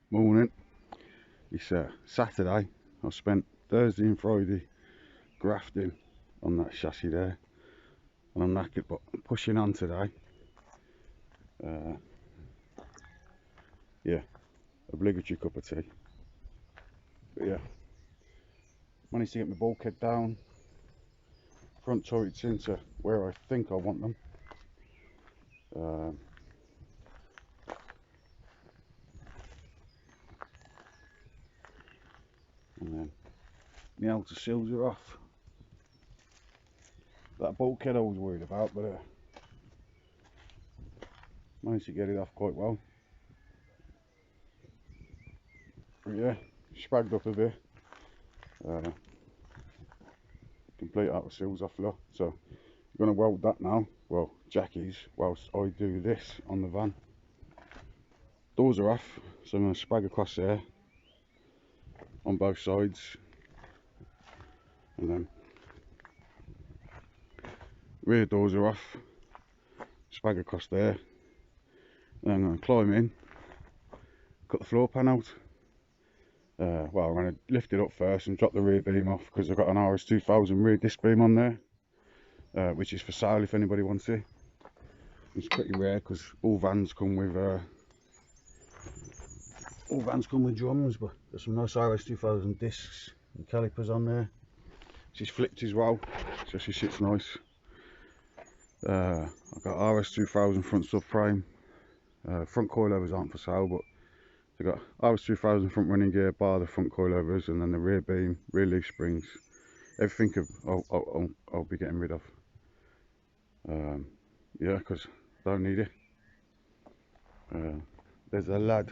Morning. It's Saturday. I spent Thursday and Friday grafting on that chassis there, and I'm knackered, but I'm pushing on today. Yeah, obligatory cup of tea. But yeah, managed to get my bulkhead down, front turrets into where I think I want them. And then the outer sills are off. That bulkhead I was worried about, but managed to get it off quite well. But yeah, spragged up a bit. Complete outer sills off there. So I'm going to weld that now. Well, Jackie's, whilst I do this on the van. Doors are off, so I'm going to sprag across there on both sides, and then rear doors are off, sprag across there, and then I'm going to climb in, cut the floor pan out. Well, I'm going to lift it up first and drop the rear beam off, because I've got an RS2000 rear disc beam on there, which is for sale if anybody wants it. It's pretty rare because all vans come with drums, but there's some nice RS2000 discs and calipers on there. She's flipped as well, so she sits nice. I've got RS2000 front subframe. Front coilovers aren't for sale, but they've got RS2000 front running gear, bar the front coilovers, and then the rear beam, rear leaf springs. Everything I'll be getting rid of. Yeah, because I don't need it. There's a lad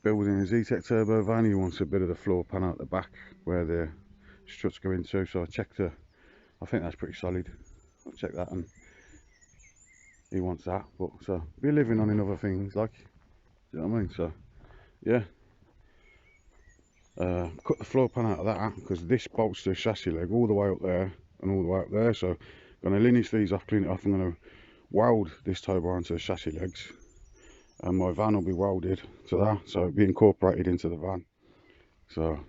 building a Z-Tech turbo van. He wants a bit of the floor pan out the back where the struts go into, so I checked I think that's pretty solid. I'll check that, and he wants that, but so we're living on in other things, like, do you know what I mean? So yeah, cut the floor pan out of that, because this bolts the chassis leg all the way up there and all the way up there, so I'm going to lineage these off, clean it off. I'm going to weld this tow bar onto the chassis legs, and my van will be welded to that, so it'll be incorporated into the van. So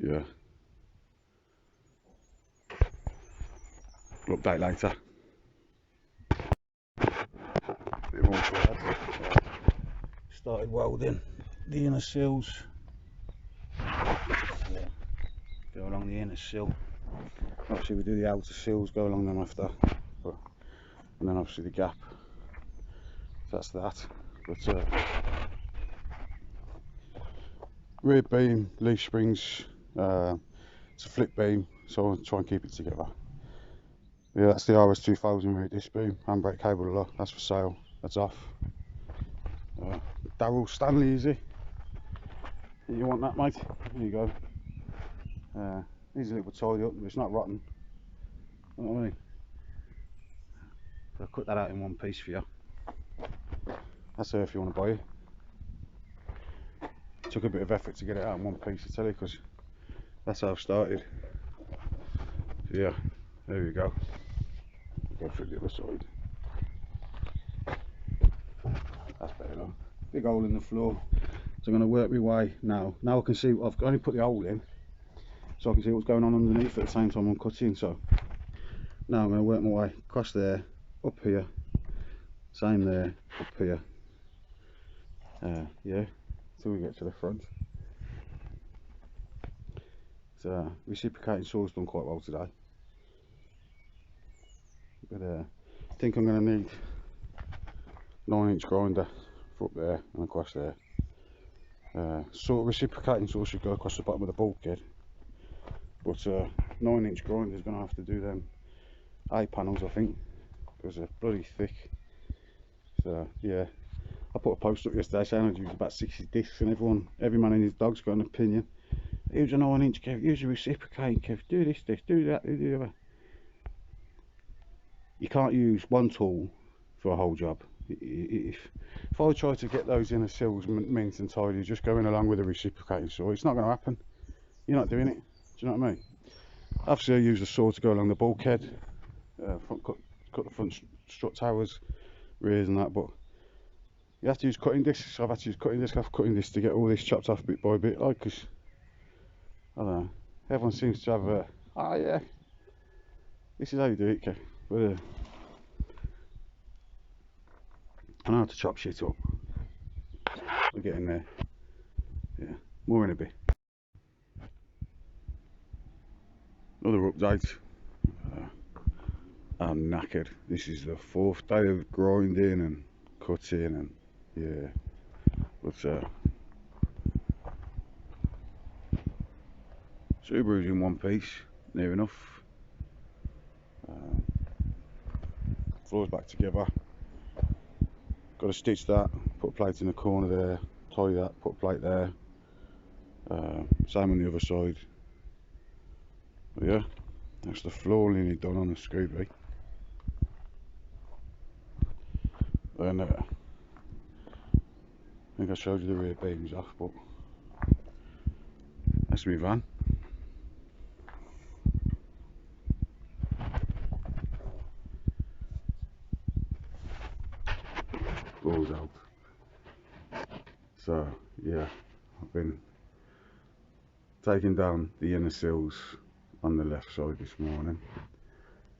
yeah, update later. Bit more to add. Started welding the inner sills. Yeah, go along the inner sill. Obviously we do the outer sills, go along them after, and then obviously the gap. So that's that. But rear beam, leaf springs, it's a flip beam, so I'll try and keep it together. Yeah, that's the RS2000 rear disc beam, handbrake cable lock, that's for sale, that's off. Darryl Stanley, is he? You want that, mate? There you go. Needs a little tidy up, but it's not rotten. You know what I mean? So I'll cut that out in one piece for you. That's there if you want to buy it. Took a bit of effort to get it out in one piece, I tell you, because that's how I've started. So yeah, there we go. Go through the other side. That's better enough. Big hole in the floor. So I'm going to work my way now. Now I can see, I've only put the hole in, so I can see what's going on underneath at the same time I'm cutting. So now I'm going to work my way across there, up here, same there, up here. Yeah, till we get to the front. So reciprocating saw's done quite well today. But I think I'm going to need 9-inch grinder for up there and across there. So reciprocating saw should go across the bottom of the bulkhead, but 9-inch grinder is going to have to do them A panels, I think, because they're bloody thick. So yeah, I put a post up yesterday saying I'd use about 60 discs, and every man and his dog's got an opinion. Use a 9-inch, Kev, use a reciprocating, Kev, do this, do that, do the other. You can't use one tool for a whole job. If I try to get those inner sills mint and tidy just going along with a reciprocating saw, it's not going to happen. You're not doing it. Do you know what I mean? Obviously I use the saw to go along the bulkhead, cut the front strut towers, rears and that, but you have to use cutting discs. I've had to use cutting discs to get all this chopped off bit by bit, like, because I don't know, everyone seems to have a, oh yeah, this is how you do it, okay. But I know how to chop shit up. We're getting there. Yeah, more in a bit. Another update. I'm knackered. This is the 4th day of grinding and cutting, and yeah, but Subaru's in one piece, near enough. Floor's back together. Got to stitch that, put a plate in the corner there, tie that, put a plate there. Same on the other side. But yeah, that's the floor nearly done on the Scooby. Then I think I showed you the rear beams off, but that's my van. Balls out. So yeah, I've been taking down the inner sills on the left side this morning.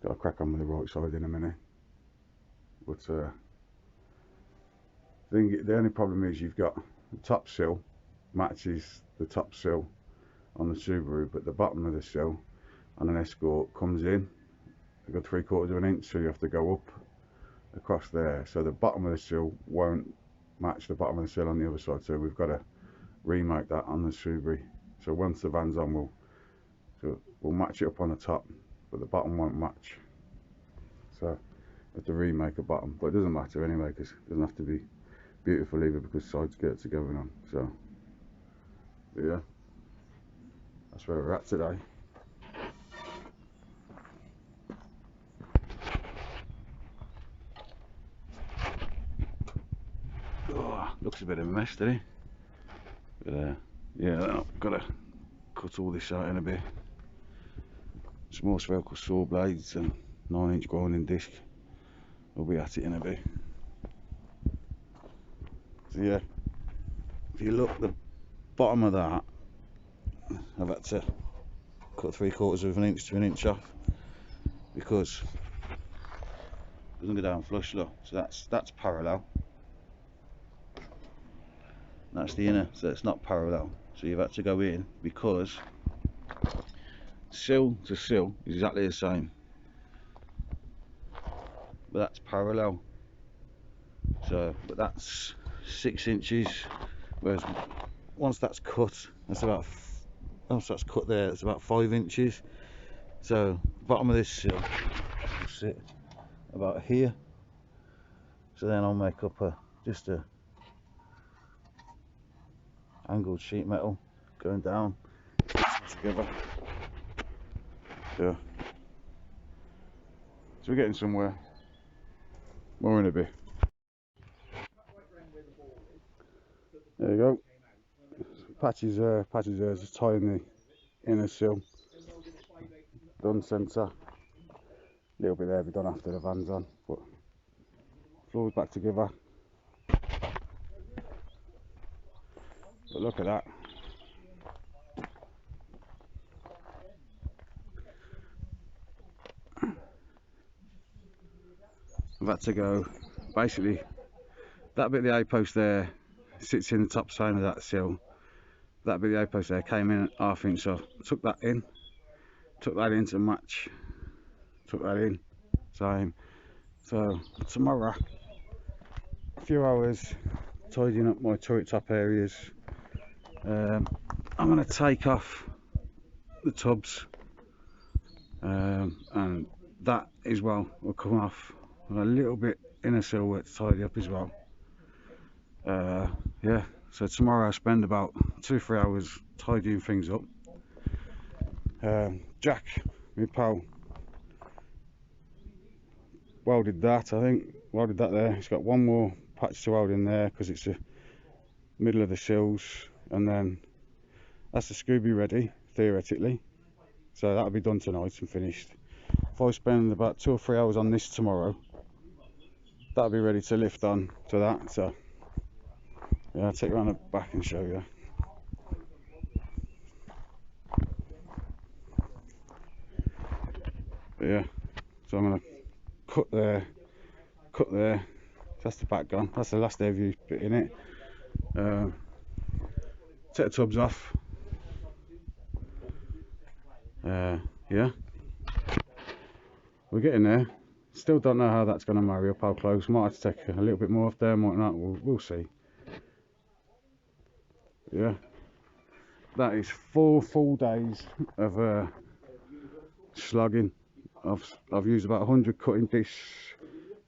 Got to crack on with the right side in a minute. But the only problem is you've got the top sill matches the top sill on the Subaru, but the bottom of the sill on an Escort comes in a good 3/4 of an inch, so you have to go up across there. So the bottom of the sill won't match the bottom of the sill on the other side. So we've got to remake that on the Subaru. So once the van's on, we'll match it up on the top, but the bottom won't match. So we have to remake a bottom, but it doesn't matter anyway, because it doesn't have to be beautiful either, because side skirts are going on. So yeah, that's where we're at today. Oh, looks a bit of a mess, doesn't it? But yeah, I've got to cut all this out in a bit. Small spherical saw blades and 9-inch grinding disc. We'll be at it in a bit. So yeah, if you look, the bottom of that, I've had to cut 3/4 of an inch to an inch off, because it doesn't go down flush, look. So that's parallel. That's the inner, so it's not parallel. So you've had to go in, because sill to sill is exactly the same, but that's parallel. So, but that's 6 inches, whereas once that's cut, once that's cut there, it's about 5 inches. So bottom of this sill will sit about here. So then I'll make up just a angled sheet metal going down together. Yeah. So we're getting somewhere. More in a bit. There you go. Patches there, just tying the inner sill. Done centre. A little bit there to be done after the van's on, but floor's back together. But look at that. I've had to go, basically, that bit of the A-post there sits in the top side of that sill. That bit of the A-post there came in 1/2 inch, so I took that in to match, took that in, same. So tomorrow, a few hours tidying up my turret top areas. I'm going to take off the tubs, and that as well will come off, and a little bit inner sill work to tidy up as well. Yeah, so tomorrow I spend about 2-3 hours tidying things up. Jack, my pal, welded that, I think, welded that there. He's got one more patch to weld in there, because it's the middle of the sills, and then that's the Scooby ready, theoretically. So that'll be done tonight and finished. If I spend about 2 or 3 hours on this tomorrow, that'll be ready to lift on to that. So Yeah, I'll take you around the back and show you. But yeah, so I'm gonna cut there, cut there. That's the back gun. That's the last air view bit in it. Take the tubs off. Yeah, we're getting there. Still don't know how that's going to marry up how close. Might have to take a little bit more off there, might not. We'll see. Yeah, that is 4 full days of slugging. I've used about 100 cutting discs,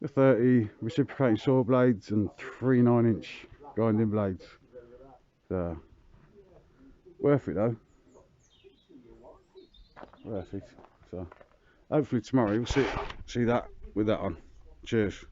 30 reciprocating saw blades, and 3 9-inch grinding blades. So worth it though. Worth it. So hopefully tomorrow you'll see that with that on. Cheers.